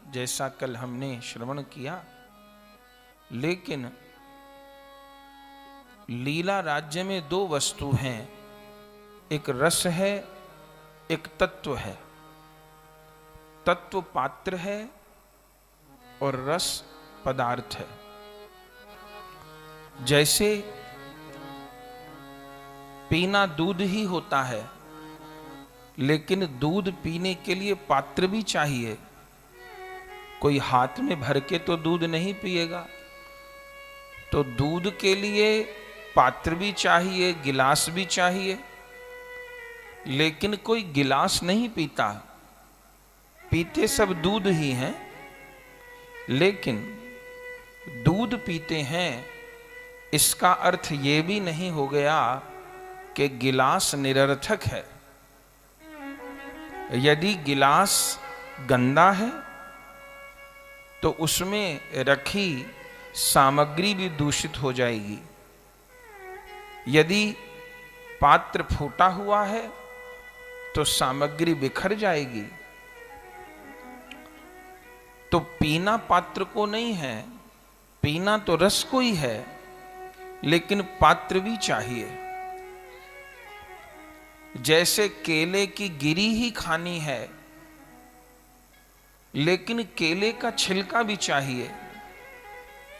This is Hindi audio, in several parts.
जैसा कल हमने श्रवण किया। लेकिन लीला राज्य में दो वस्तु हैं, एक रस है, एक तत्व है। तत्व पात्र है और रस पदार्थ है। जैसे पीना दूध ही होता है, लेकिन दूध पीने के लिए पात्र भी चाहिए। कोई हाथ में भर के तो दूध नहीं पिएगा, तो दूध के लिए पात्र भी चाहिए, गिलास भी चाहिए। लेकिन कोई गिलास नहीं पीता, पीते सब दूध ही हैं। लेकिन दूध पीते हैं, इसका अर्थ ये भी नहीं हो गया कि गिलास निरर्थक है। यदि गिलास गंदा है तो उसमें रखी सामग्री भी दूषित हो जाएगी। यदि पात्र फूटा हुआ है तो सामग्री बिखर जाएगी। तो पीना पात्र को नहीं है, पीना तो रस को ही है, लेकिन पात्र भी चाहिए। जैसे केले की गिरी ही खानी है, लेकिन केले का छिलका भी चाहिए।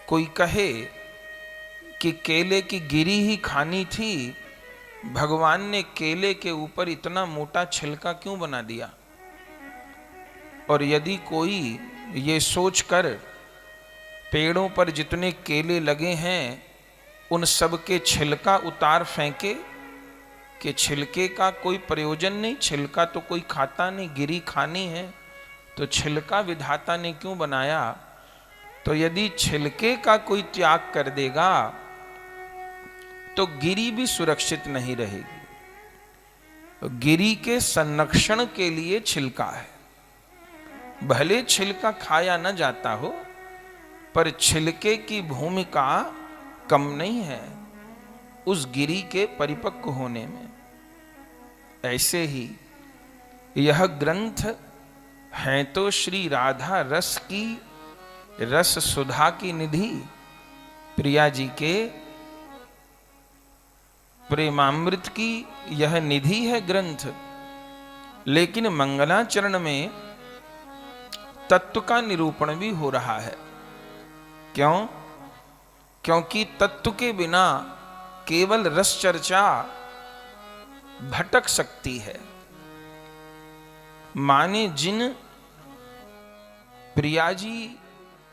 कोई कहे कि केले की गिरी ही खानी थी, भगवान ने केले के ऊपर इतना मोटा छिलका क्यों बना दिया? और यदि कोई ये सोचकर पेड़ों पर जितने केले लगे हैं उन सब के छिलका उतार फेंके कि छिलके का कोई प्रयोजन नहीं, छिलका तो कोई खाता नहीं, गिरी खानी है, तो छिलका विधाता ने क्यों बनाया? तो यदि छिलके का कोई त्याग कर देगा तो गिरी भी सुरक्षित नहीं रहेगी। तो गिरी के संरक्षण के लिए छिलका है। भले छिलका खाया न जाता हो, पर छिलके की भूमिका कम नहीं है उस गिरी के परिपक्व होने में। ऐसे ही यह ग्रंथ है तो श्री राधा रस की, रस सुधा की निधि, प्रिया जी के प्रेमामृत की यह निधि है ग्रंथ। लेकिन मंगलाचरण में तत्व का निरूपण भी हो रहा है। क्यों? क्योंकि तत्व के बिना केवल रस चर्चा भटक सकती है। माने जिन प्रिया जी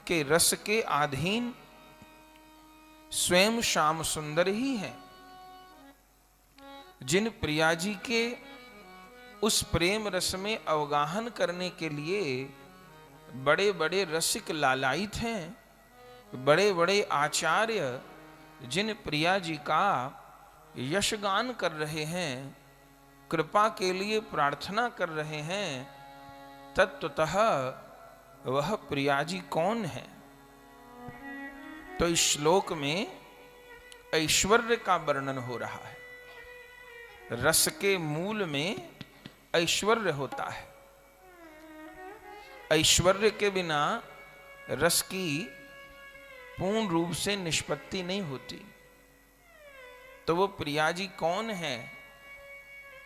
के रस के अधीन स्वयं श्याम सुंदर ही हैं, जिन प्रिया जी के उस प्रेम रस में अवगाहन करने के लिए बड़े बड़े रसिक लालायित हैं, बड़े बड़े आचार्य जिन प्रिया जी का यशगान कर रहे हैं, कृपा के लिए प्रार्थना कर रहे हैं, तत्वतः वह प्रिया जी कौन है? तो इस श्लोक में ऐश्वर्य का वर्णन हो रहा है। रस के मूल में ऐश्वर्य होता है। ऐश्वर्य के बिना रस की पूर्ण रूप से निष्पत्ति नहीं होती। तो वो प्रिया जी कौन है?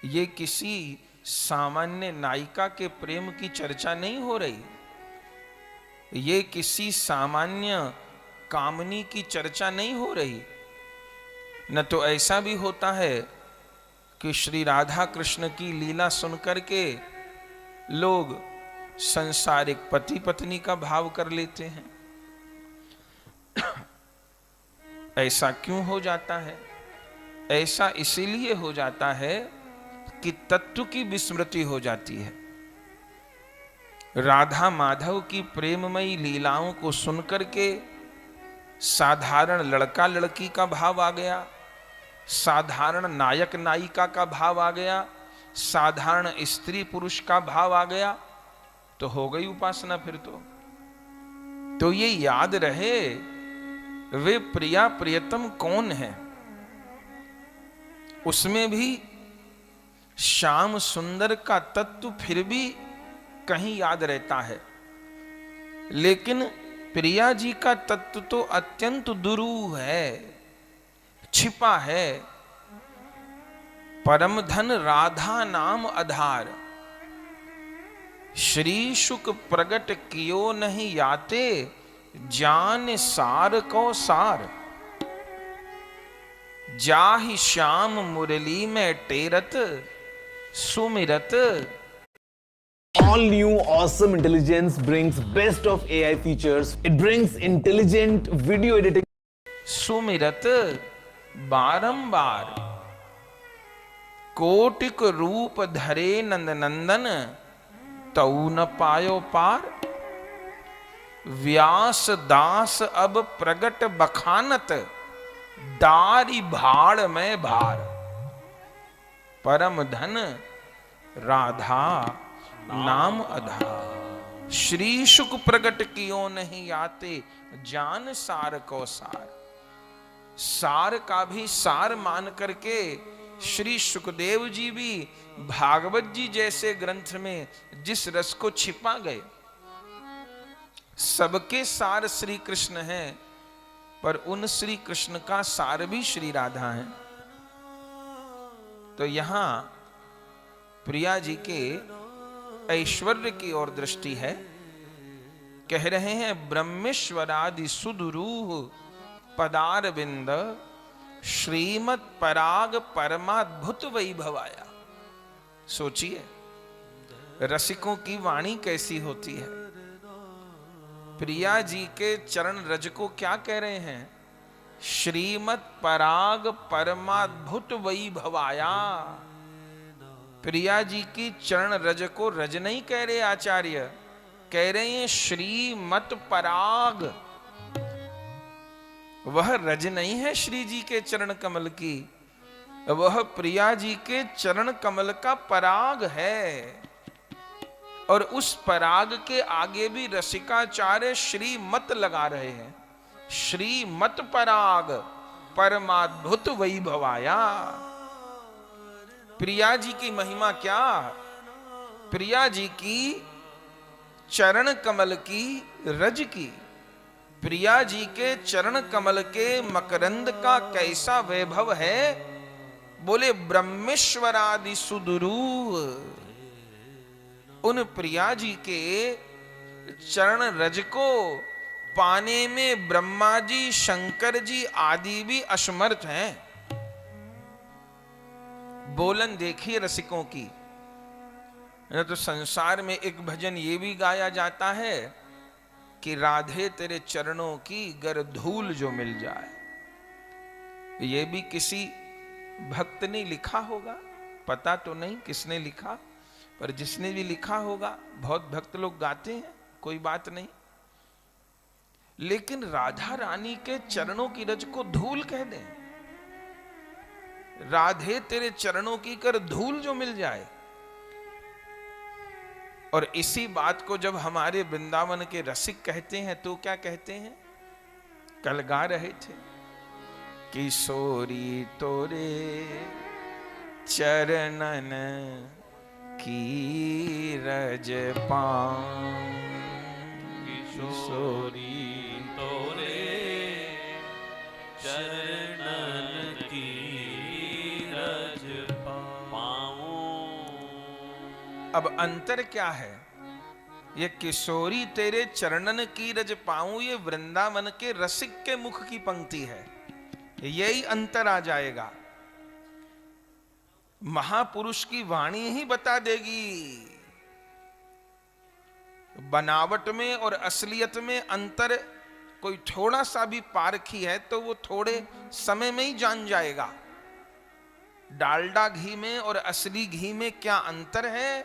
ये किसी सामान्य नायिका के प्रेम की चर्चा नहीं हो रही, ये किसी सामान्य कामनी की चर्चा नहीं हो रही। न तो ऐसा भी होता है कि श्री राधा कृष्ण की लीला सुनकर के लोग संसारिक पति पत्नी का भाव कर लेते हैं। ऐसा क्यों हो जाता है? ऐसा इसीलिए हो जाता है कि तत्व की विस्मृति हो जाती है। राधा माधव की प्रेममयी लीलाओं को सुनकर के साधारण लड़का लड़की का भाव आ गया, साधारण नायक नायिका का भाव आ गया, साधारण स्त्री पुरुष का भाव आ गया, तो हो गई उपासना फिर तो ये याद रहे वे प्रिया प्रियतम कौन है। उसमें भी श्याम सुंदर का तत्व फिर भी कहीं याद रहता है। लेकिन प्रिया जी का तत्व तो अत्यंत दुरूह है, छिपा है। परम धन राधा नाम आधार, श्री शुक प्रगट कियो नहीं याते, जान सार को सार। जाहि श्याम मुरली में टेरत सुमिरत। All new awesome intelligence brings best of AI features. It brings intelligent video editing. सुमिरत बारंबार, कोटिक रूप धरे नंद नंदन, तऊ न पायो पार। व्यास दास अब प्रगट बखानत, डारी भाड़ में भार। परम धन राधा नाम आधार, श्री शुक प्रगट कियो नहीं आते, जान सार को सार। सार का भी सार मान करके श्री सुखदेव जी भी भागवत जी जैसे ग्रंथ में जिस रस को छिपा गए, सबके सार श्री कृष्ण हैं, पर उन श्री कृष्ण का सार भी श्री राधा है। तो यहां प्रिया जी के ऐश्वर्य की ओर दृष्टि है। कह रहे हैं ब्रह्मेश्वरादि सुदुरूह पदार बिंद, श्रीमत पराग परमाद्भुत वैभवाया। सोचिए रसिकों की वाणी कैसी होती है। प्रिया जी के चरण रज को क्या कह रहे हैं? श्रीमत पराग परमाद्भुत वैभवाया। प्रिया जी की चरण रज को रज नहीं कह रहे आचार्य, कह रहे हैं श्रीमत पराग। वह रज नहीं है श्री जी के चरण कमल की, वह प्रिया जी के चरण कमल का पराग है। और उस पराग के आगे भी रसिकाचार्य श्रीमत लगा रहे हैं। श्रीमत पराग परमाद्भुत वैभवाया। प्रिया जी की महिमा क्या? प्रिया जी की चरण कमल की रज की, प्रिया जी के चरण कमल के मकरंद का कैसा वैभव है। बोले ब्रह्मेश्वरादि सुदुरूह, उन प्रिया जी के चरण रज को पाने में ब्रह्मा जी शंकर जी आदि भी असमर्थ हैं। बोलन देखिए रसिकों की। न तो संसार में एक भजन ये भी गाया जाता है कि राधे तेरे चरणों की गर धूल जो मिल जाए। ये भी किसी भक्त ने लिखा होगा, पता तो नहीं किसने लिखा, पर जिसने भी लिखा होगा बहुत भक्त लोग गाते हैं, कोई बात नहीं। लेकिन राधा रानी के चरणों की रज को धूल कह दें, राधे तेरे चरणों की कर धूल जो मिल जाए। और इसी बात को जब हमारे वृंदावन के रसिक कहते हैं तो क्या कहते हैं? कल गा रहे थे, किशोरी तोरे चरणन की रज पाऊं, किशोरी तोरे चरणन की रज पाऊं। अब अंतर क्या है? ये किशोरी तेरे चरणन की रज पाऊं, ये वृंदावन के रसिक के मुख की पंक्ति है, यही अंतर आ जाएगा। महापुरुष की वाणी ही बता देगी। बनावट में और असलियत में अंतर कोई थोड़ा सा भी पारखी है तो वो थोड़े समय में ही जान जाएगा। डालडा घी में और असली घी में क्या अंतर है,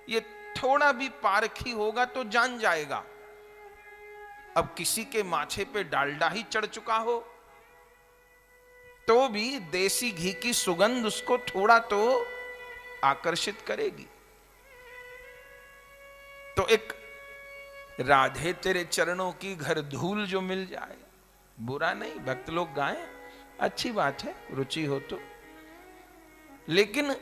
ये थोड़ा भी पारखी होगा तो जान जाएगा। अब किसी के माथे पे डालडा ही चढ़ चुका हो तो भी देसी घी की सुगंध उसको थोड़ा तो आकर्षित करेगी। तो एक राधे तेरे चरणों की घर धूल जो मिल जाए, बुरा नहीं, भक्त लोग गाएं, अच्छी बात है, रुचि हो तो। लेकिन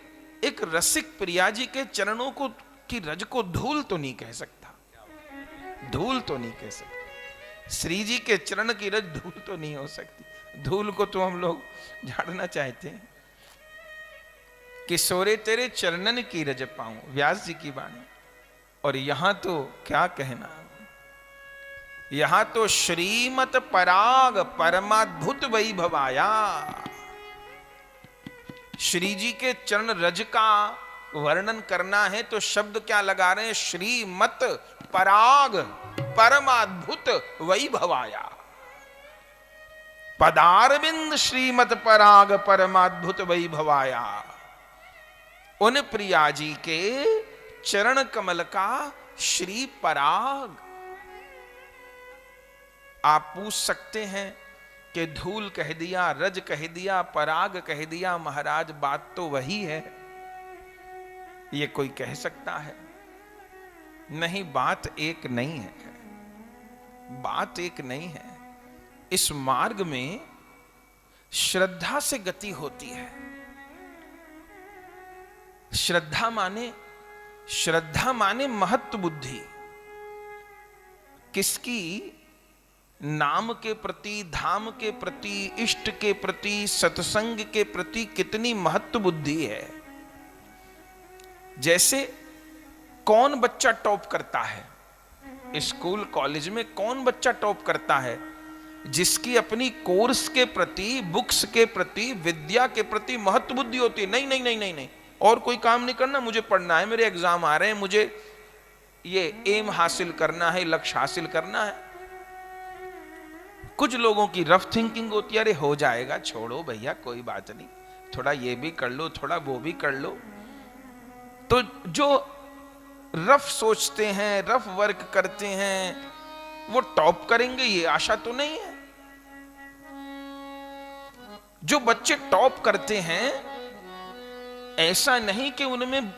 एक रसिक प्रिया जी के चरणों को की रज को धूल तो नहीं कह सकता। धूल तो नहीं कह सकते। श्री जी के चरण की रज धूल तो नहीं हो सकती। धूल को तो हम लोग झाड़ना चाहते हैं कि सोरे तेरे चरणन की रज पाऊं, व्यास जी की वाणी। और यहां तो क्या कहना, यहां तो श्रीमत पराग परमाद्भुत वैभवाया। श्री जी के चरण रज का वर्णन करना है तो शब्द क्या लगा रहे हैं, श्रीमत पराग परमाद्भुत वैभवाया। पदारविंद श्रीमत पराग परमाद्भुत वैभवाया। उन प्रिया जी के चरण कमल का श्री पराग। आप पूछ सकते हैं कि धूल कह दिया, रज कह दिया, पराग कह दिया, महाराज बात तो वही है, ये कोई कह सकता है? नहीं, बात एक नहीं है, बात एक नहीं है। इस मार्ग में श्रद्धा से गति होती है। श्रद्धा माने महत्व बुद्धि। किसकी? नाम के प्रति, धाम के प्रति, इष्ट के प्रति, सत्संग के प्रति कितनी महत्व बुद्धि है। जैसे कौन बच्चा टॉप करता है स्कूल कॉलेज में? कौन बच्चा टॉप करता है? जिसकी अपनी कोर्स के प्रति, बुक्स के प्रति, विद्या के प्रति महत्व बुद्धि होती है। नहीं नहीं नहीं नहीं नहीं, और कोई काम नहीं करना, मुझे पढ़ना है, मेरे एग्जाम आ रहे हैं, मुझे ये एम हासिल करना है, लक्ष्य हासिल करना है। कुछ लोगों की रफ थिंकिंग होती है, अरे हो जाएगा, छोड़ो भैया, कोई बात नहीं, थोड़ा ये भी कर लो, थोड़ा वो भी कर लो। तो जो रफ सोचते हैं, रफ वर्क करते हैं, वो टॉप करेंगे ये आशा तो नहीं है। जो बच्चे टॉप करते हैं, ऐसा नहीं कि उनमें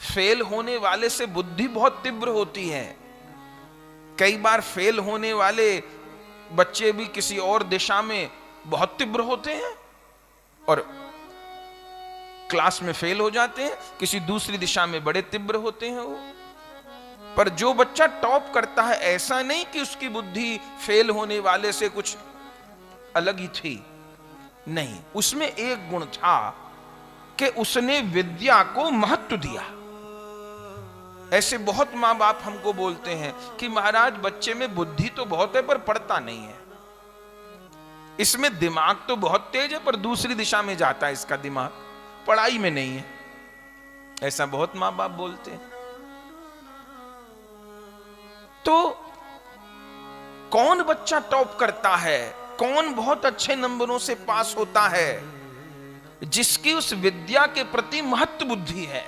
फेल होने वाले से बुद्धि बहुत तीव्र होती है। कई बार फेल होने वाले बच्चे भी किसी और दिशा में बहुत तीव्र होते हैं और क्लास में फेल हो जाते हैं, किसी दूसरी दिशा में बड़े तीव्र होते हैं वो। पर जो बच्चा टॉप करता है, ऐसा नहीं कि उसकी बुद्धि फेल होने वाले से कुछ अलग ही थी, नहीं, उसमें एक गुण था कि उसने विद्या को महत्व दिया। ऐसे बहुत मां बाप हमको बोलते हैं कि महाराज बच्चे में बुद्धि तो बहुत है पर पढ़ता नहीं है, इसमें दिमाग तो बहुत तेज है पर दूसरी दिशा में जाता है इसका दिमाग, पढ़ाई में नहीं है। ऐसा बहुत मां बाप बोलते हैं। तो कौन बच्चा टॉप करता है, कौन बहुत अच्छे नंबरों से पास होता है? जिसकी उस विद्या के प्रति महत्व बुद्धि है।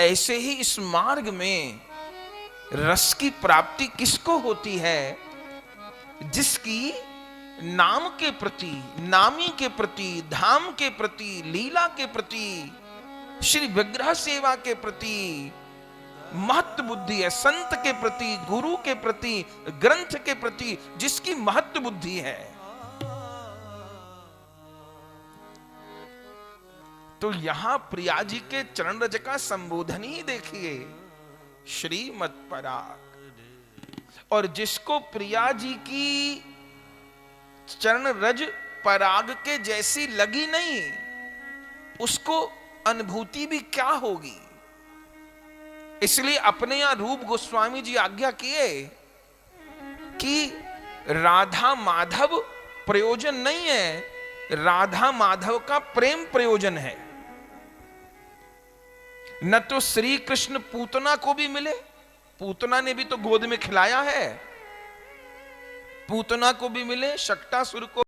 ऐसे ही इस मार्ग में रस की प्राप्ति किसको होती है? जिसकी नाम के प्रति, नामी के प्रति, धाम के प्रति, लीला के प्रति, श्री विग्रह सेवा के प्रति महत्व बुद्धि है। संत के प्रति, गुरु के प्रति, ग्रंथ के प्रति जिसकी महत्व बुद्धि है। तो यहां प्रिया जी के चरण रज का संबोधन ही देखिए, श्रीमत पराग। और जिसको प्रिया जी की चरण रज पराग के जैसी लगी नहीं, उसको अनुभूति भी क्या होगी। इसलिए अपने यहां रूप गोस्वामी जी आज्ञा किए कि राधा माधव प्रयोजन नहीं है, राधा माधव का प्रेम प्रयोजन है। न तो श्री कृष्ण पूतना को भी मिले, पूतना ने भी तो गोद में खिलाया है, पूतना को भी मिले, शक्टासुर को